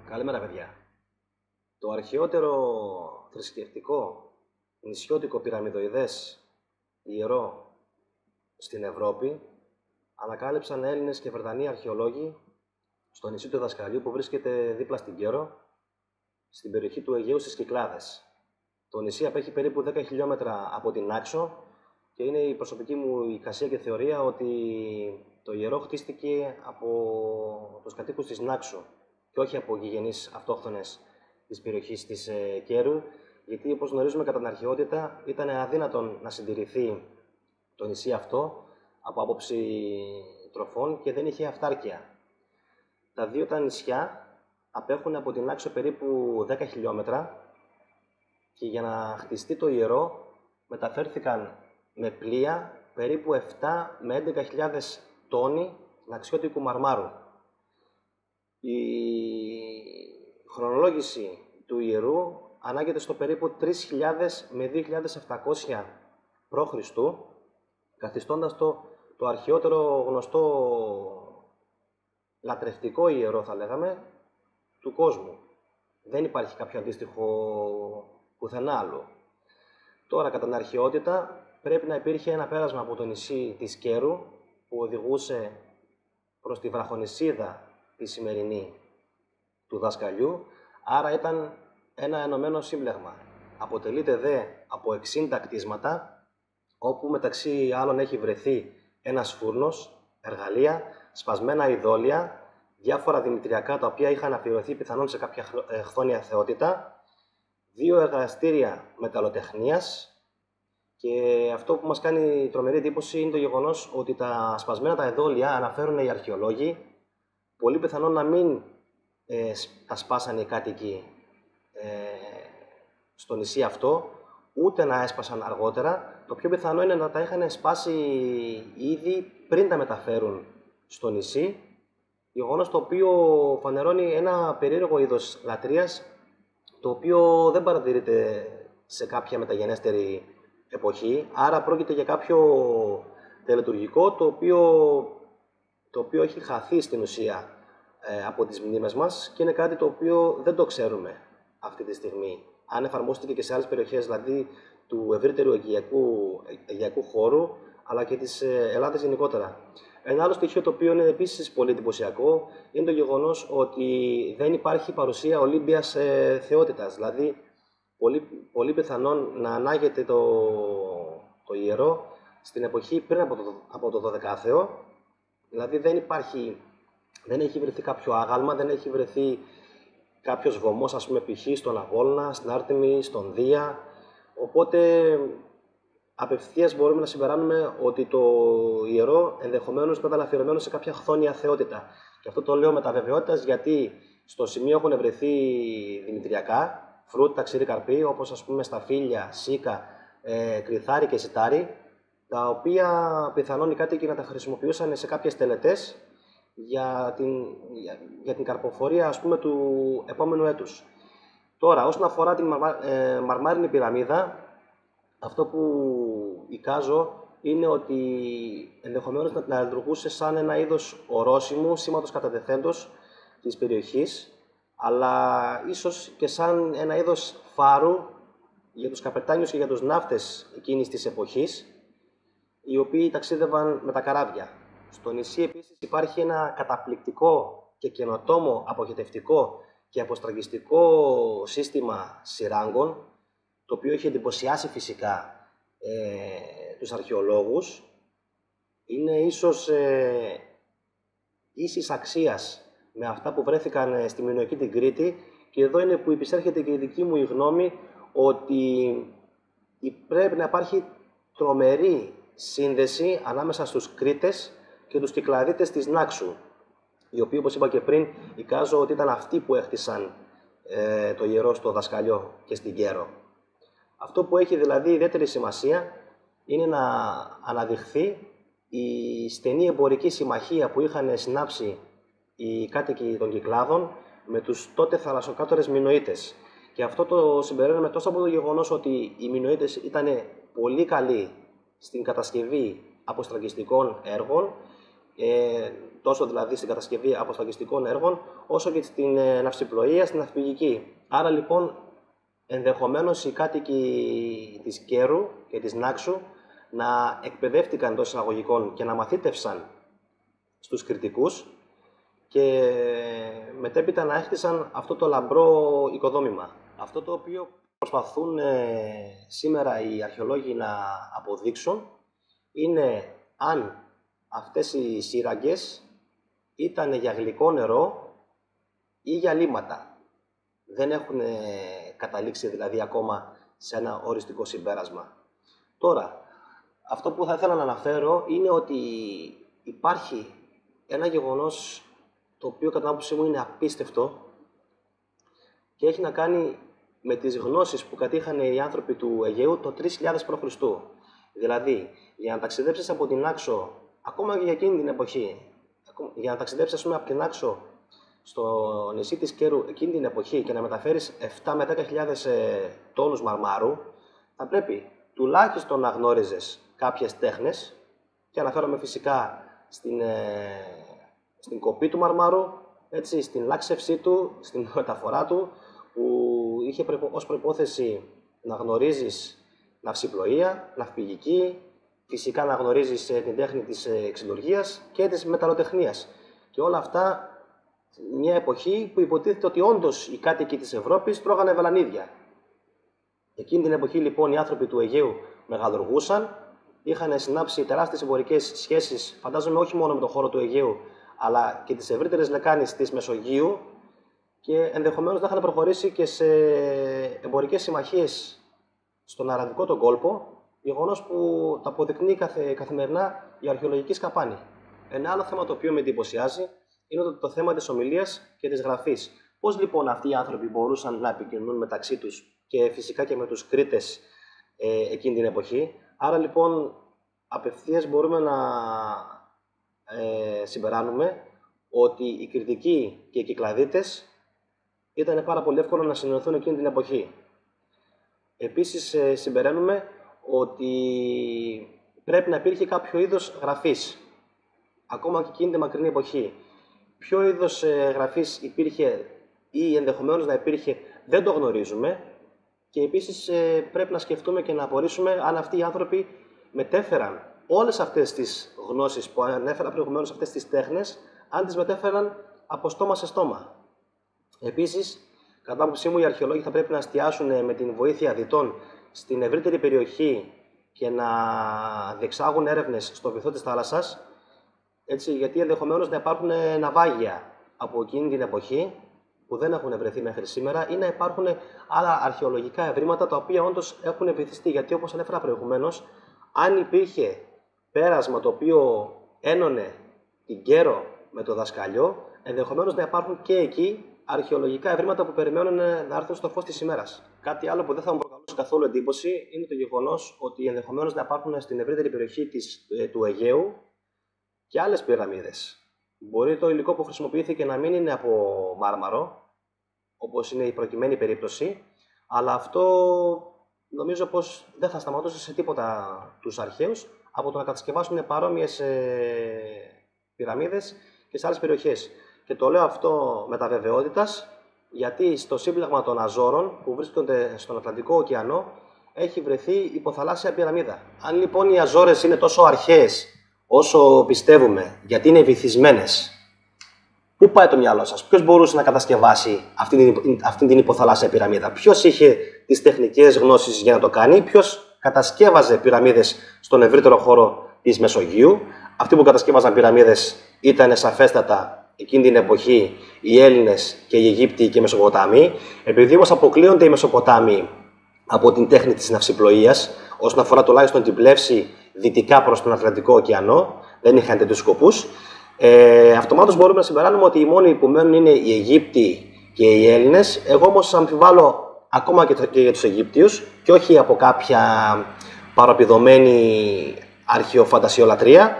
Καλημέρα, παιδιά. Το αρχαιότερο θρησκευτικό νησιώτικο πυραμιδοειδές ιερό στην Ευρώπη ανακάλυψαν Έλληνες και Βρετανοί αρχαιολόγοι στο νησί του Δασκαλιού που βρίσκεται δίπλα στην Κέρο, στην περιοχή του Αιγαίου στις Κυκλάδες. Το νησί απέχει περίπου 10 χιλιόμετρα από την Νάξο και είναι η προσωπική μου εικασία και θεωρία ότι το ιερό χτίστηκε από τους κατοίκους της Νάξου και όχι από γηγενείς αυτόχθονες της περιοχής της Κέρου, γιατί όπως γνωρίζουμε κατά την αρχαιότητα ήταν αδύνατον να συντηρηθεί το νησί αυτό από άποψη τροφών και δεν είχε αυτάρκεια. Τα δύο τα νησιά απέχουν από την Νάξο περίπου 10 χιλιόμετρα και για να χτιστεί το ιερό μεταφέρθηκαν με πλοία περίπου 7 με 11.000 τόνοι ναξιώτικου μαρμάρου. Η χρονολόγηση του ιερού ανάγεται στο περίπου 3.000 με 2.700 π.Χ., καθιστώντας το αρχαιότερο γνωστό λατρευτικό ιερό, θα λέγαμε, του κόσμου. Δεν υπάρχει κάποιο αντίστοιχο πουθενά άλλο. Τώρα, κατά την αρχαιότητα, πρέπει να υπήρχε ένα πέρασμα από το νησί της Κέρου που οδηγούσε προς τη βραχονησίδα τη σημερινή του Δασκαλιού, άρα ήταν ένα ενωμένο σύμπλεγμα. Αποτελείται δε από 60 κτίσματα, όπου μεταξύ άλλων έχει βρεθεί ένας φούρνος, εργαλεία, σπασμένα ειδόλια, διάφορα δημητριακά τα οποία είχαν αφιερωθεί πιθανόν σε κάποια χθόνια θεότητα, 2 εργαστήρια μεταλλοτεχνίας, και αυτό που μας κάνει τρομερή εντύπωση είναι το γεγονός ότι τα σπασμένα τα ειδόλια, αναφέρουν οι αρχαιολόγοι, πολύ πιθανόν να μην τα σπάσαν οι κάτοικοι στο νησί αυτό, ούτε να έσπασαν αργότερα. Το πιο πιθανό είναι να τα είχαν σπάσει ήδη πριν τα μεταφέρουν στο νησί, γεγονός το οποίο φανερώνει ένα περίεργο είδος λατρείας, το οποίο δεν παρατηρείται σε κάποια μεταγενέστερη εποχή, άρα πρόκειται για κάποιο τελετουργικό το οποίο έχει χαθεί στην ουσία από τις μνήμες μας και είναι κάτι το οποίο δεν το ξέρουμε αυτή τη στιγμή. Αν εφαρμόστηκε και σε άλλες περιοχές, δηλαδή του ευρύτερου αιγαιακού χώρου, αλλά και της Ελλάδας γενικότερα. Ένα άλλο στοιχείο το οποίο είναι επίσης πολύ εντυπωσιακό είναι το γεγονός ότι δεν υπάρχει παρουσία Ολύμπιας θεότητας. Δηλαδή, πολύ πιθανόν να ανάγεται το ιερό στην εποχή πριν από το 12ο. Δηλαδή δεν έχει βρεθεί κάποιο άγαλμα, δεν έχει βρεθεί κάποιος βωμός, ας πούμε, π.χ. στον Αβόλνα, στην Άρτεμη, στον Δία. Οπότε απευθείας μπορούμε να συμπεράνουμε ότι το ιερό ενδεχομένως ήταν αφιερωμένο σε κάποια χθόνια θεότητα. Και αυτό το λέω με τα βεβαιότητας, γιατί στο σημείο έχουν βρεθεί δημητριακά, φρούτα, ξηρή καρπή, όπως ας πούμε σταφύλια, σίκα, κρυθάρι και σιτάρι, τα οποία πιθανόν οι κάτοικοι να τα χρησιμοποιούσαν σε κάποιες τελετές για την καρποφορία, ας πούμε, του επόμενου έτους. Τώρα, όσον αφορά την μαρμάρινη πυραμίδα, αυτό που εικάζω είναι ότι ενδεχομένως να λειτουργούσε σαν ένα είδος ορόσημου, σήματος κατατεθέντος της περιοχής, αλλά ίσως και σαν ένα είδος φάρου για τους καπετάνιους και για τους ναύτες εκείνης της εποχής, οι οποίοι ταξίδευαν με τα καράβια. Στο νησί επίσης υπάρχει ένα καταπληκτικό και καινοτόμο αποχετευτικό και αποστραγγιστικό σύστημα σειράγκων, το οποίο έχει εντυπωσιάσει φυσικά τους αρχαιολόγους. Είναι ίσως ίσης αξίας με αυτά που βρέθηκαν στη Μinoική την Κρήτη, και εδώ είναι που επισέρχεται και η δική μου η γνώμη ότι πρέπει να υπάρχει τρομερή σύνδεση ανάμεσα στους Κρήτες και τους Κυκλαδίτες της Νάξου, οι οποίοι, όπως είπα και πριν, εικάζω ότι ήταν αυτοί που έχτισαν το ιερό στο Δασκαλιό και στην Κέρο. Αυτό που έχει δηλαδή ιδιαίτερη σημασία είναι να αναδειχθεί η στενή εμπορική συμμαχία που είχαν συνάψει οι κάτοικοι των Κυκλάδων με τους τότε θαλασσοκάτορες Μινωίτες. Και αυτό το συμπεραίνουμε τόσο από το γεγονός ότι οι Μινωίτες ήταν πολύ καλοί στην κατασκευή αποστραγγιστικών έργων, τόσο δηλαδή στην κατασκευή αποσταγιστικών έργων, όσο και στην ναυσιπλοεία, στην ναυπηγική. Άρα λοιπόν, ενδεχομένως οι κάτοικοι της Κέρου και της Νάξου να εκπαιδεύτηκαν εντός εισαγωγικών και να μαθήτευσαν στους κριτικούς και μετέπειτα να έχτισαν αυτό το λαμπρό οικοδόμημα. Αυτό το οποίο προσπαθούν σήμερα οι αρχαιολόγοι να αποδείξουν είναι αν αυτές οι σύραγγες ήταν για γλυκό νερό ή για λίμματα. Δεν έχουν καταλήξει δηλαδή ακόμα σε ένα οριστικό συμπέρασμα. Τώρα, αυτό που θα ήθελα να αναφέρω είναι ότι υπάρχει ένα γεγονός το οποίο κατά την άποψή μου είναι απίστευτο και έχει να κάνει με τις γνώσεις που κατήχαν οι άνθρωποι του Αιγαίου το 3000 π.Χ. Δηλαδή, για να ταξιδέψεις από την Άξο, ακόμα και για εκείνη την εποχή, για να ταξιδέψεις από την Άξο στο νησί της Κέρου εκείνη την εποχή και να μεταφέρεις 7 με 10.000 τόνους μαρμάρου, θα πρέπει τουλάχιστον να γνώριζες κάποιες τέχνες, και αναφέρομαι φυσικά στην κοπή του μαρμάρου, έτσι, στην λάξευσή του, στην μεταφορά του, που είχε ως προϋπόθεση να γνωρίζεις ναυσιπλοεία, ναυπηγική, φυσικά να γνωρίζεις την τέχνη της ξυλουργίας και της μεταλλοτεχνίας. Και όλα αυτά μια εποχή που υποτίθεται ότι όντως οι κάτοικοι της Ευρώπης τρώγανε βελανίδια. Εκείνη την εποχή λοιπόν οι άνθρωποι του Αιγαίου μεγαλουργούσαν, είχαν συνάψει τεράστιες εμπορικές σχέσεις, φαντάζομαι όχι μόνο με τον χώρο του Αιγαίου, αλλά και τις ευρύτερες λεκάνες της Μεσογείου, και ενδεχομένως να είχαν προχωρήσει και σε εμπορικές συμμαχίες στον Αραβικό τον κόλπο, γεγονός που τα αποδεικνύει καθημερινά η αρχαιολογική σκαπάνη. Ένα άλλο θέμα το οποίο με εντυπωσιάζει είναι το θέμα της ομιλίας και της γραφής. Πώς λοιπόν αυτοί οι άνθρωποι μπορούσαν να επικοινωνούν μεταξύ τους και φυσικά και με τους Κρήτες εκείνη την εποχή. Άρα λοιπόν απευθείας μπορούμε να συμπεράνουμε ότι οι Κρητικοί και οι Κυκλαδίτες ήταν πάρα πολύ εύκολο να συνενωθούν εκείνη την εποχή. Επίσης συμπεραίνουμε ότι πρέπει να υπήρχε κάποιο είδος γραφής, ακόμα και εκείνη τη μακρινή εποχή. Ποιο είδος γραφής υπήρχε ή ενδεχομένως να υπήρχε δεν το γνωρίζουμε, και επίσης πρέπει να σκεφτούμε και να απορρίσουμε αν αυτοί οι άνθρωποι μετέφεραν όλες αυτές τις γνώσεις που ανέφερα προηγουμένως, αυτές τις τέχνες, αν τις μετέφεραν από στόμα σε στόμα. Επίσης, κατά άποψή μου, οι αρχαιολόγοι θα πρέπει να εστιάσουν με την βοήθεια διτών στην ευρύτερη περιοχή και να διεξάγουν έρευνες στο βυθό της θάλασσας, έτσι, γιατί ενδεχομένως να υπάρχουν ναυάγια από εκείνη την εποχή που δεν έχουν βρεθεί μέχρι σήμερα, ή να υπάρχουν άλλα αρχαιολογικά ευρήματα τα οποία όντως έχουν βυθιστεί. Γιατί όπως ανέφερα προηγουμένως, αν υπήρχε πέρασμα το οποίο ένωνε την Κέρο με το δασκαλιό, ενδεχομένως να υπάρχουν και εκεί αρχαιολογικά ευρήματα που περιμένουν να έρθουν στο φως της ημέρας. Κάτι άλλο που δεν θα μου προκαλούσε καθόλου εντύπωση είναι το γεγονός ότι ενδεχομένως να υπάρχουν στην ευρύτερη περιοχή του Αιγαίου και άλλες πυραμίδες. Μπορεί το υλικό που χρησιμοποιήθηκε να μην είναι από μάρμαρο, όπως είναι η προκειμένη περίπτωση, αλλά αυτό νομίζω πως δεν θα σταματούσε σε τίποτα τους αρχαίους από το να κατασκευάσουν παρόμοιες πυραμίδες και σε άλλες περιοχές. Και το λέω αυτό με τα βεβαιότητας, γιατί στο σύμπλεγμα των Αζόρων που βρίσκονται στον Ατλαντικό ωκεανό έχει βρεθεί υποθαλάσσια πυραμίδα. Αν λοιπόν οι Αζόρες είναι τόσο αρχαίες όσο πιστεύουμε, γιατί είναι βυθισμένες, πού πάει το μυαλό σας? Ποιος μπορούσε να κατασκευάσει αυτή την υποθαλάσσια πυραμίδα? Ποιος είχε τις τεχνικές γνώσεις για να το κάνει? Ποιος κατασκεύαζε πυραμίδες στον ευρύτερο χώρο της Μεσογείου? Αυτοί που κατασκεύαζαν πυραμίδες ήταν σαφέστατα εκείνη την εποχή οι Έλληνες και οι Αιγύπτιοι και οι Μεσοποτάμοι. Επειδή όμως αποκλείονται οι Μεσοποτάμοι από την τέχνη της ναυσιπλοείας, όσον αφορά τουλάχιστον την πλεύση δυτικά προς τον Ατλαντικό ωκεανό, δεν είχαν τέτοιους σκοπούς, αυτομάτως μπορούμε να συμπεράνουμε ότι οι μόνοι που μένουν είναι οι Αιγύπτιοι και οι Έλληνες. Εγώ όμως αμφιβάλλω ακόμα και για τους Αιγύπτιους, και όχι από κάποια παραπηδωμένη αρχαιοφαντασιολατρεία,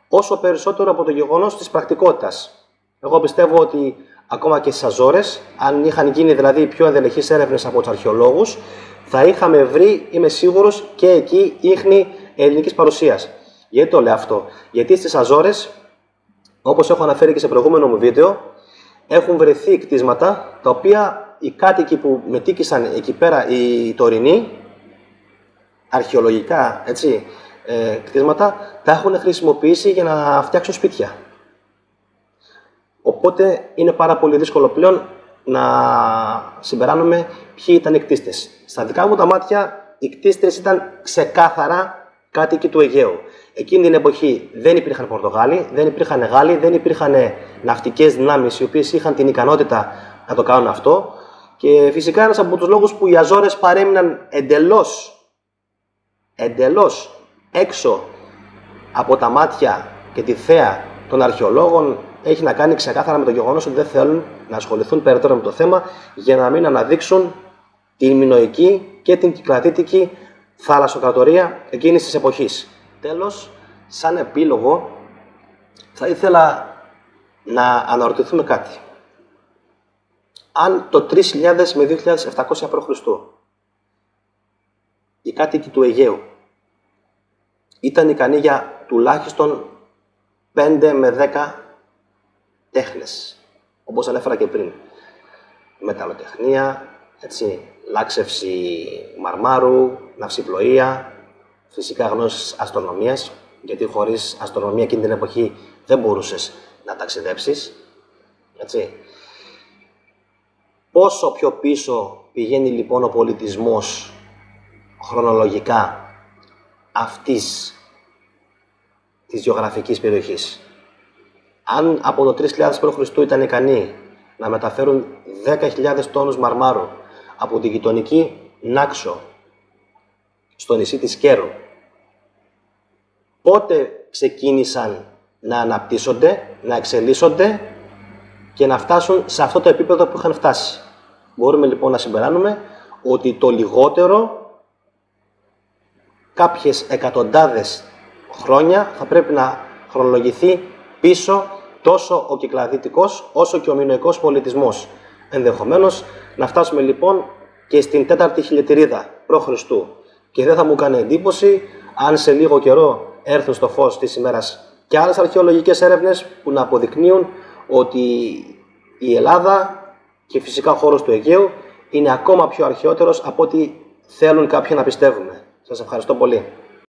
όσο περισσότερο από το γεγονός της πρακτικότητας. Εγώ πιστεύω ότι ακόμα και στις Αζόρες, αν είχαν γίνει δηλαδή πιο ενδελεχείς έρευνες από τους αρχαιολόγους, θα είχαμε βρει, είμαι σίγουρος, και εκεί ίχνη ελληνικής παρουσίας. Γιατί το λέω αυτό? Γιατί στις Αζόρες όπως έχω αναφέρει και σε προηγούμενο μου βίντεο, έχουν βρεθεί κτίσματα τα οποία οι κάτοικοι που μετοίκησαν εκεί πέρα, οι τωρινοί, αρχαιολογικά έτσι, κτίσματα, τα έχουν χρησιμοποιήσει για να φτιάξουν σπίτια. Οπότε είναι πάρα πολύ δύσκολο πλέον να συμπεράνουμε ποιοι ήταν οι κτίστες. Στα δικά μου τα μάτια, οι κτίστες ήταν ξεκάθαρα κάτοικοι του Αιγαίου. Εκείνη την εποχή δεν υπήρχαν Πορτογάλοι, δεν υπήρχαν Γάλλοι, δεν υπήρχαν ναυτικές δυνάμεις οι οποίες είχαν την ικανότητα να το κάνουν αυτό. Και φυσικά ένας από τους λόγους που οι Αζόρες παρέμειναν εντελώς έξω από τα μάτια και τη θέα των αρχαιολόγων έχει να κάνει ξεκάθαρα με το γεγονός ότι δεν θέλουν να ασχοληθούν περαιτέρω με το θέμα για να μην αναδείξουν την μινωική και την κυκλαδίτικη θαλασσοκρατορία εκείνης της εποχής. Τέλος, σαν επίλογο, θα ήθελα να αναρωτηθούμε κάτι. Αν το 3000 με 2700 π.Χ. οι κάτοικοι του Αιγαίου ήταν ικανοί για τουλάχιστον 5 με 10 τέχνες, όπως ανέφερα και πριν. Μεταλλοτεχνία, έτσι, λάξευση μαρμάρου, ναυσιπλοεία, φυσικά γνώσεις αστρονομίας, γιατί χωρίς αστρονομία εκείνη την εποχή δεν μπορούσες να ταξιδέψεις. Έτσι. Πόσο πιο πίσω πηγαίνει λοιπόν ο πολιτισμός χρονολογικά αυτής της γεωγραφικής περιοχής. Αν από το 3000 π.Χ. ήταν ικανοί να μεταφέρουν 10.000 τόνους μαρμάρου από τη γειτονική Νάξο στο νησί της Κέρου, πότε ξεκίνησαν να αναπτύσσονται, να εξελίσσονται και να φτάσουν σε αυτό το επίπεδο που είχαν φτάσει. Μπορούμε λοιπόν να συμπεράνουμε ότι το λιγότερο κάποιες εκατοντάδες χρόνια θα πρέπει να χρονολογηθεί πίσω τόσο ο κυκλαδίτικος όσο και ο μινωικός πολιτισμός. Ενδεχομένως να φτάσουμε λοιπόν και στην 4η χιλιετηρίδα π.Χ. Και δεν θα μου κάνει εντύπωση αν σε λίγο καιρό έρθουν στο φως της ημέρας και άλλες αρχαιολογικές έρευνες που να αποδεικνύουν ότι η Ελλάδα και φυσικά ο χώρος του Αιγαίου είναι ακόμα πιο αρχαιότερος από ό,τι θέλουν κάποιοι να πιστεύουμε. Σας ευχαριστώ πολύ.